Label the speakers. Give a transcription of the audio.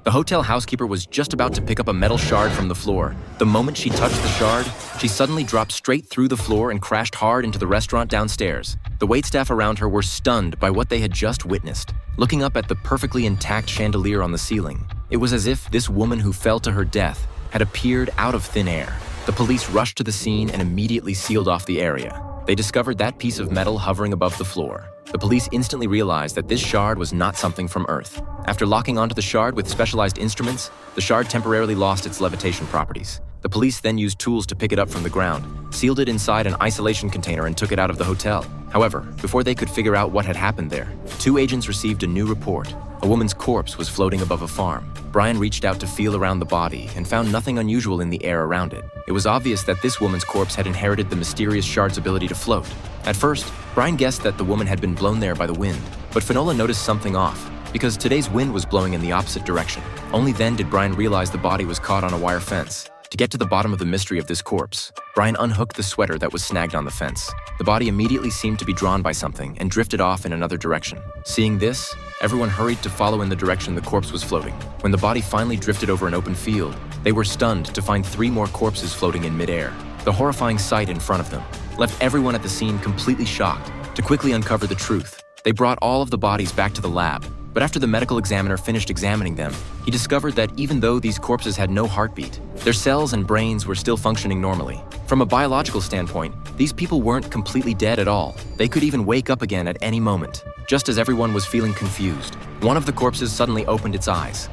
Speaker 1: The hotel housekeeper was just about to pick up a metal shard from the floor. The moment she touched the shard, she suddenly dropped straight through the floor and crashed hard into the restaurant downstairs. The waitstaff around her were stunned by what they had just witnessed. Looking up at the perfectly intact chandelier on the ceiling, it was as if this woman who fell to her death had appeared out of thin air. The police rushed to the scene and immediately sealed off the area. They discovered that piece of metal hovering above the floor. The police instantly realized that this shard was not something from Earth. After locking onto the shard with specialized instruments, the shard temporarily lost its levitation properties. The police then used tools to pick it up from the ground, sealed it inside an isolation container and took it out of the hotel. However, before they could figure out what had happened there, 2 agents received a new report. A woman's corpse was floating above a farm. Brian reached out to feel around the body and found nothing unusual in the air around it. It was obvious that this woman's corpse had inherited the mysterious shard's ability to float. At first, Brian guessed that the woman had been blown there by the wind, but Finola noticed something off, because today's wind was blowing in the opposite direction. Only then did Brian realize the body was caught on a wire fence. To get to the bottom of the mystery of this corpse, Brian unhooked the sweater that was snagged on the fence. The body immediately seemed to be drawn by something and drifted off in another direction. Seeing this, everyone hurried to follow in the direction the corpse was floating. When the body finally drifted over an open field, they were stunned to find 3 more corpses floating in midair. The horrifying sight in front of them left everyone at the scene completely shocked. To quickly uncover the truth, they brought all of the bodies back to the lab. But after the medical examiner finished examining them, he discovered that even though these corpses had no heartbeat, their cells and brains were still functioning normally. From a biological standpoint, these people weren't completely dead at all. They could even wake up again at any moment. Just as everyone was feeling confused, one of the corpses suddenly opened its eyes.